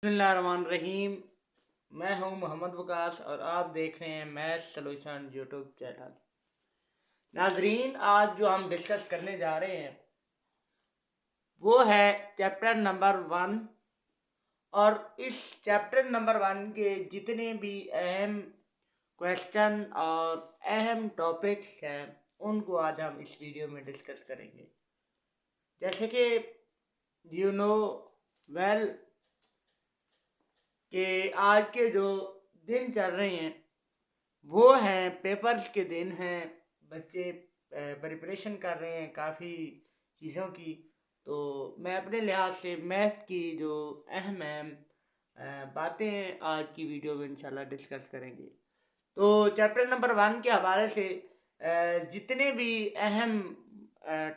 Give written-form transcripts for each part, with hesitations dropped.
बिस्मिल्लाहिर्रहमानिर्रहीम। मैं हूं मोहम्मद वकास और आप देख रहे हैं मैथ सॉल्यूशन यूट्यूब चैनल। नाजरीन, आज जो हम डिस्कस करने जा रहे हैं वो है चैप्टर नंबर 1। और इस चैप्टर नंबर 1 के जितने भी अहम क्वेश्चन और अहम टॉपिक्स हैं उनको आज हम इस वीडियो में डिस्कस करेंगे। जैसे कि यू नो वेल कि आज के जो दिन चल रहे हैं वो हैं पेपर्स के दिन हैं। बच्चे प्रिपरेशन कर रहे हैं काफ़ी चीज़ों की। तो मैं अपने लिहाज से मैथ की जो अहम अहम बातें आज की वीडियो में इंशाल्लाह डिस्कस करेंगे। तो चैप्टर नंबर 1 के हवाले से जितने भी अहम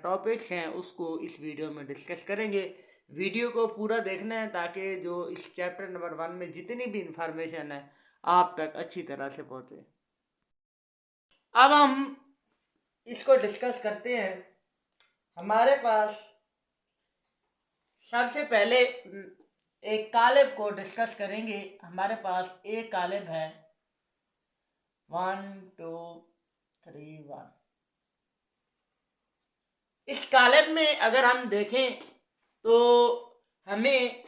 टॉपिक्स हैं उसको इस वीडियो में डिस्कस करेंगे। वीडियो को पूरा देखना है ताकि जो इस चैप्टर नंबर 1 में जितनी भी इंफॉर्मेशन है आप तक अच्छी तरह से पहुँचे। अब हम इसको डिस्कस करते हैं। हमारे पास सबसे पहले एक कालिब को डिस्कस करेंगे। हमारे पास एक कालिब है 1 2 3 1। इस कालिब में अगर हम देखें तो हमें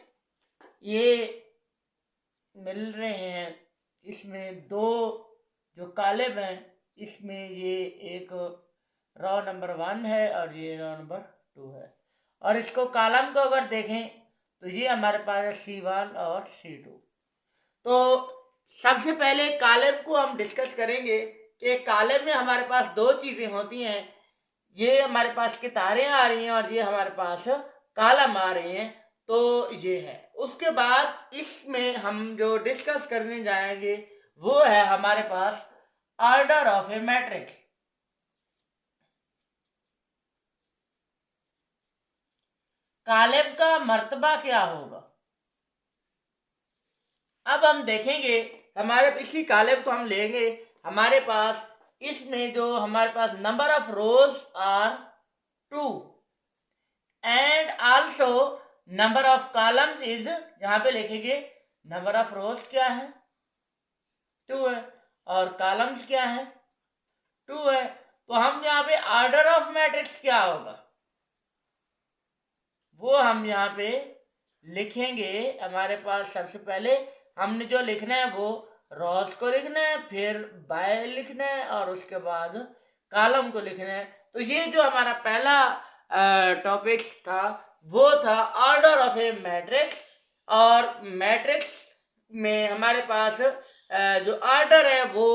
ये मिल रहे हैं। इसमें दो जो कालिब हैं इसमें ये एक रो नंबर 1 है और ये रो नंबर 2 है। और इसको कॉलम को अगर देखें तो ये हमारे पास है C1 और C2। तो सबसे पहले कॉलम को हम डिस्कस करेंगे कि कॉलम में हमारे पास दो चीज़ें होती हैं। ये हमारे पास कितारें आ रही हैं और ये हमारे पास कॉलम आ रहे हैं। तो ये है। उसके बाद इसमें हम जो डिस्कस करने जाएंगे वो है हमारे पास ऑर्डर ऑफ ए मैट्रिक्स। कालिब का मर्तबा क्या होगा। अब हम देखेंगे हमारे इसी कालिब को हम लेंगे। हमारे पास इसमें जो हमारे पास number of rows are 2 and also number of columns is, यहां पे लिखेंगे नंबर ऑफ रोज क्या है 2 है और कॉलम्स क्या है 2 है। तो हम यहाँ पे ऑर्डर ऑफ मैट्रिक्स क्या होगा वो हम यहाँ पे लिखेंगे। हमारे पास सबसे पहले हमने जो लिखना है वो रोज को लिखना है, फिर बाय लिखना है और उसके बाद कॉलम को लिखना है। तो ये जो हमारा पहला टॉपिक था वो था ऑर्डर ऑफ ए मैट्रिक्स। और मैट्रिक्स में हमारे पास जो ऑर्डर है वो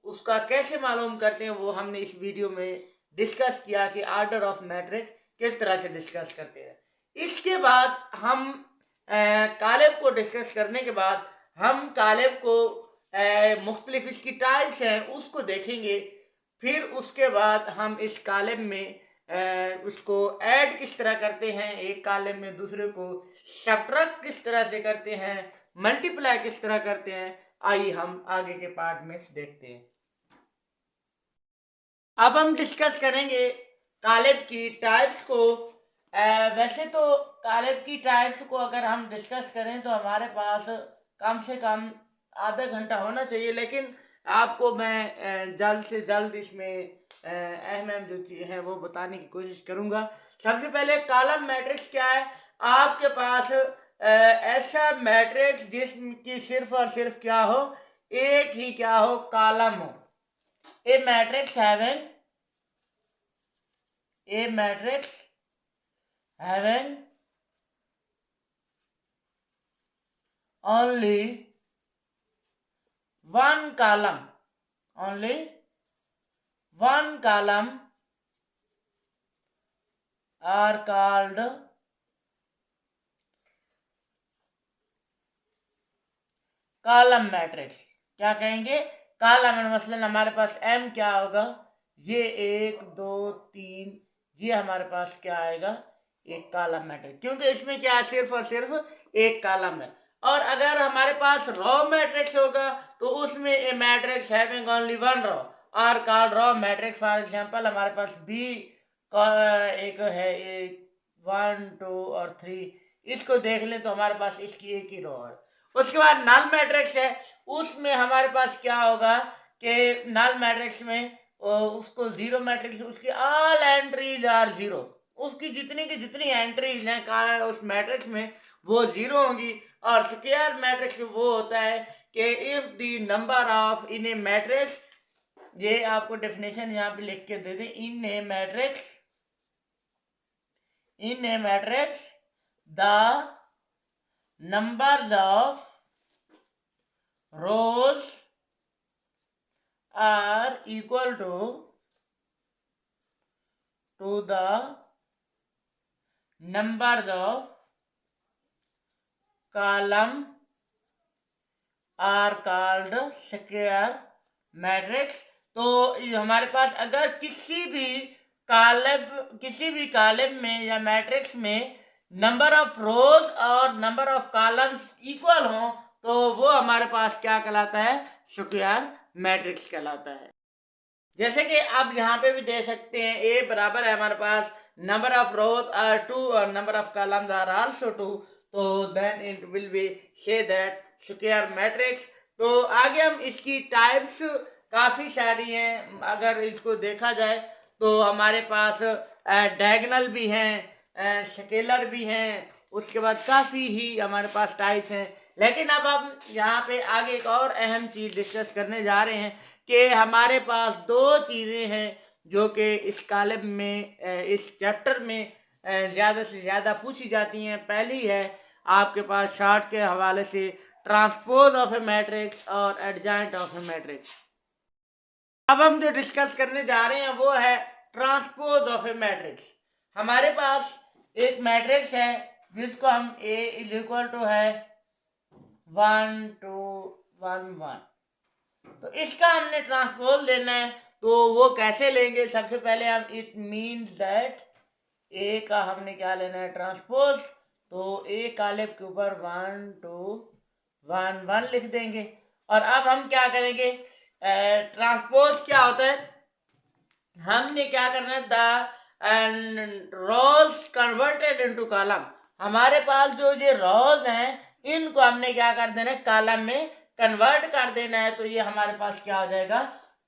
उसका कैसे मालूम करते हैं वो हमने इस वीडियो में डिस्कस किया कि ऑर्डर ऑफ मैट्रिक्स किस तरह से डिस्कस करते हैं। इसके बाद हम कालिब को डिस्कस करने के बाद हम कालिब को मुख्तलिफ इसकी टाइप्स हैं उसको देखेंगे। फिर उसके बाद हम इस कालिब में उसको ऐड किस तरह करते हैं, एक कालिब में दूसरे को सब्ट्रैक्ट किस तरह से करते हैं, मल्टीप्लाई किस तरह करते हैं। आइए हम आगे के पार्ट में देखते हैं। अब हम डिस्कस करेंगे कालिब की टाइप्स को। वैसे तो कालिब की टाइप्स को अगर हम डिस्कस करें तो हमारे पास कम से कम आधा घंटा होना चाहिए, लेकिन आपको मैं जल्द से जल्द इसमें अहम अहम जो चीज़ें हैं वो बताने की कोशिश करूँगा। सबसे पहले कॉलम मैट्रिक्स क्या है। आपके पास ऐसा मैट्रिक्स जिसकी सिर्फ और सिर्फ क्या हो, एक ही क्या हो, कॉलम हो। A matrix having only one column are called column matrix. क्या कहेंगे, कॉलम। मसलन हमारे पास m क्या होगा, ये 1 2 3, ये हमारे पास क्या आएगा, एक कॉलम मैट्रिक्स, क्योंकि इसमें क्या है, सिर्फ और सिर्फ एक कॉलम है। और अगर हमारे पास रो मैट्रिक्स होगा तो उसमें a matrix having only one row are called row matrix. For example हमारे पास बी एक है 1 2 और 3, इसको देख लें तो हमारे पास इसकी एक ही रो है। उसके बाद नल मैट्रिक्स है, उसमें हमारे पास क्या होगा कि नल मैट्रिक्स में उसको जीरो मैट्रिक्स, उसकी ऑल एंट्रीज आर जीरो, उसकी जितनी की जितनी एंट्रीज हैं उस मैट्रिक्स में वो जीरो होंगी। और स्क्वायर मैट्रिक्स वो होता है कि if the number of in a matrix, ये आपको डेफिनेशन यहाँ पे लिख के दे दें, in a matrix the numbers of rows are equal to the numbers of column are called square matrix। तो हमारे पास अगर किसी भी कॉलम में या मैट्रिक्स में नंबर ऑफ रोज और नंबर ऑफ कॉलम्स इक्वल हो तो वो हमारे पास क्या कहलाता है, स्क्वायर मैट्रिक्स कहलाता है। जैसे कि आप यहाँ पे भी दे सकते हैं, ए बराबर है हमारे पास नंबर ऑफ रोज आर 2 और number of columns are also 2, तो then it will be say that square matrix. तो आगे हम इसकी टाइप्स काफ़ी सारी हैं, अगर इसको देखा जाए तो हमारे पास डायगोनल भी हैं, स्केलर भी हैं, उसके बाद काफ़ी ही हमारे पास टाइप्स हैं। लेकिन अब हम यहाँ पे आगे एक और अहम चीज़ डिस्कस करने जा रहे हैं कि हमारे पास दो चीज़ें हैं जो कि इस कॉलम में इस चैप्टर में ज़्यादा से ज़्यादा पूछी जाती हैं। पहली है आपके पास शार्ट के हवाले से ट्रांसपोज ऑफ ए मैट्रिक्स और एडजॉइंट ऑफ ए मैट्रिक्स। अब हम जो डिस्कस करने जा रहे हैं वो है ट्रांसपोज ऑफ ए मैट्रिक्स। हमारे पास एक मैट्रिक्स है जिसको हम A इज इक्वल टू है 1 2 1 1, तो इसका हमने ट्रांसपोज लेना है। तो वो कैसे लेंगे, सबसे पहले हम इट मीन्स दैट ए का हमने क्या लेना है, ट्रांसपोज। तो ए कॉलम के ऊपर 1 2 1 1 लिख देंगे। और अब हम क्या करेंगे, ट्रांसपोज क्या होता है, हमने क्या करना है, the rows converted into column. हमारे पास जो ये रोज हैं इनको हमने क्या कर देना है, कॉलम में कन्वर्ट कर देना है। तो ये हमारे पास क्या हो जाएगा,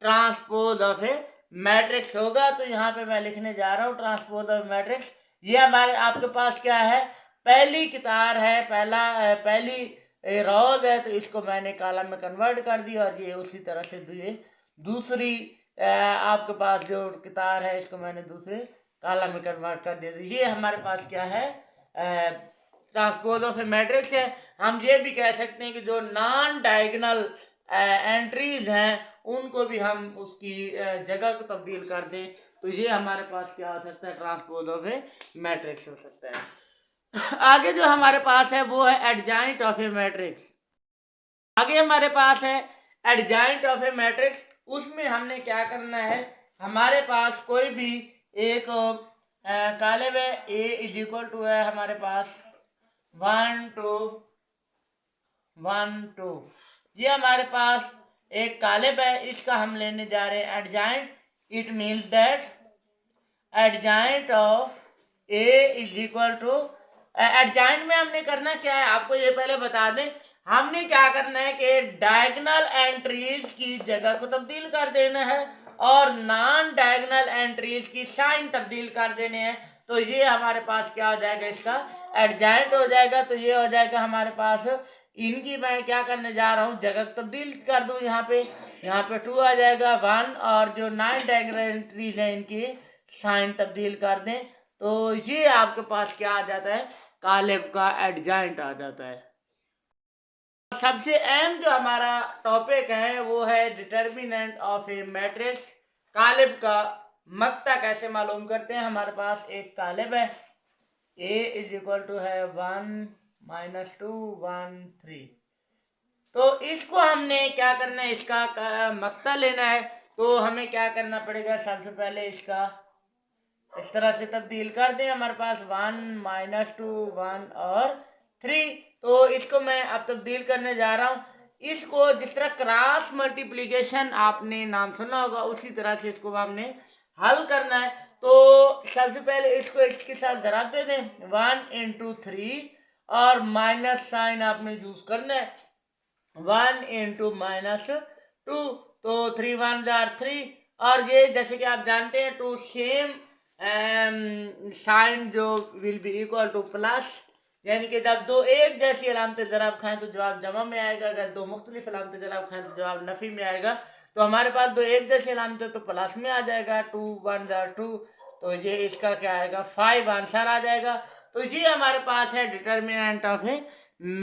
ट्रांसपोज ऑफ ए मैट्रिक्स होगा। तो यहाँ पे मैं लिखने जा रहा हूँ ट्रांसपोज ऑफ मैट्रिक्स। ये हमारे आपके पास क्या है, पहली कितार है, पहली रोज है, तो इसको मैंने कॉलम में कन्वर्ट कर दिया। और ये उसी तरह से दूसरी आपके पास जो कितार है इसको मैंने दूसरे कॉलम में कन्वर्ट कर दिया। ये हमारे पास क्या है, ट्रांसपोज ऑफ ए मैट्रिक्स है। हम ये भी कह सकते हैं कि जो नॉन डायगोनल एंट्रीज हैं उनको भी हम उसकी जगह को तब्दील कर दें, तो ये हमारे पास क्या हो सकता है, ट्रांसपोज ऑफ ए मैट्रिक्स हो सकता है। आगे जो हमारे पास है वो है एडजॉइंट ऑफ ए मैट्रिक्स। आगे हमारे पास है एडजॉइंट ऑफ ए मैट्रिक्स। उसमें हमने क्या करना है, हमारे पास कोई भी एक कॉलम है, ए इज इक्वल टू है हमारे पास 1 2 1 2, ये हमारे पास एक कॉलम है, इसका हम लेने जा रहे हैं adjoint. It means that adjoint of A is equal to, adjoint में हमने करना क्या है आपको ये पहले बता दें, हमने क्या करना है कि डायगोनल एंट्रीज की जगह को तब्दील कर देना है और नॉन डायगोनल एंट्रीज की साइन तब्दील कर देने हैं। तो ये हमारे पास क्या हो जाएगा, इसका एडजॉइंट हो जाएगा। तो ये हो जाएगा हमारे पास, इनकी मैं क्या करने जा रहा हूँ, जगह तब्दील कर दूँ। यहाँ पे 2 आ जाएगा 1, और जो नॉन डायगोनल एंट्रीज हैं इनकी साइन तब्दील कर दें। तो ये आपके पास क्या आ जाता है, कॉलम का एडजॉइंट आ जाता है। सबसे अहम जो हमारा टॉपिक है वो है determinant of A matrix. Column का मक्ता कैसे मालूम करते हैं। हमारे पास एक कॉलम है, ए इज इक्वल टू है 1 -2 1 3, तो इसको हमने क्या करना है, इसका मक्ता लेना है। तो हमें क्या करना पड़ेगा, सबसे पहले इसका इस तरह से तब्दील कर दें। हमारे पास 1 -2 1 और 3, तो इसको मैं अब तब्दील करने जा रहा हूँ। इसको जिस तरह क्रॉस मल्टीप्लिकेशन आपने नाम सुना होगा उसी तरह से इसको हमने हल करना है। तो सबसे पहले इसको इसके साथ ज़रा दे दें, 1 × 3 और माइनस साइन आपने यूज करना है। 1 इंटू -2, तो 3 1 जार 3। और ये जैसे कि आप जानते हैं टू सेम साइन जो will be equal two plus, यानी कि जब दो एक जैसी अलामतें ज़राब खाएं तो जवाब जमा में आएगा, अगर दो मुख्तलिफ अलामतें ज़राब खाएं तो जवाब नफ़ी में आएगा। तो हमारे पास दो एक जैसी अलामतें तो प्लस में आ जाएगा, 2 1 जार 2, तो ये इसका क्या आएगा 5 आंसर आ जाएगा। तो ये हमारे पास है डिटर्मिनेंट ऑफ ए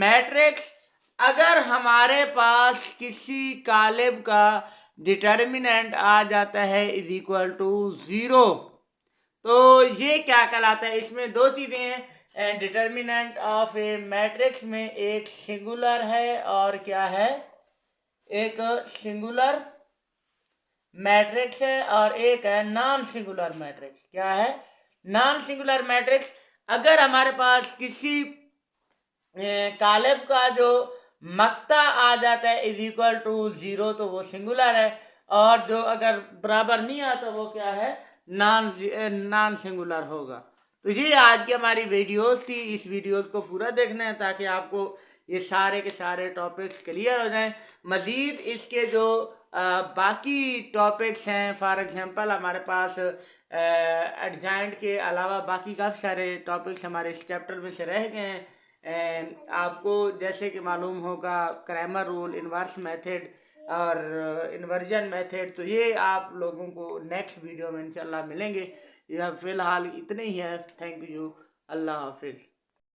मैट्रिक्स। अगर हमारे पास किसी कालिब का डिटर्मिनेंट आ जाता है इज इक्वल टू 0, तो ये क्या कहलाता है, इसमें दो चीजें हैं। डिटर्मिनेंट ऑफ ए मैट्रिक्स में एक सिंगुलर है और क्या है, एक सिंगुलर मैट्रिक्स है और एक है नॉन सिंगुलर मैट्रिक्स। क्या है, नॉन सिंगुलर मैट्रिक्स। अगर हमारे पास किसी कालिब का जो मक्ता आ जाता है इज इक्वल टू 0, तो वो सिंगुलर है, और जो अगर बराबर नहीं आता वो क्या है, नॉन सिंगुलर होगा। तो ये आज की हमारी वीडियोस थी। इस वीडियोस को पूरा देखना है ताकि आपको ये सारे के सारे टॉपिक्स क्लियर हो जाएं। मज़ीद इसके जो बाकी टॉपिक्स हैं, फॉर एग्जांपल हमारे पास एडजॉइंट के अलावा बाकी काफ़ी सारे टॉपिक्स हमारे इस चैप्टर में से रह गए हैं। आपको जैसे कि मालूम होगा क्रैमर रूल, इन्वर्स मेथड और इन्वर्जन मेथड, तो ये आप लोगों को नेक्स्ट वीडियो में इंशाल्लाह मिलेंगे। यह फ़िलहाल इतने ही है। थैंक यू, अल्लाह हाफिज़।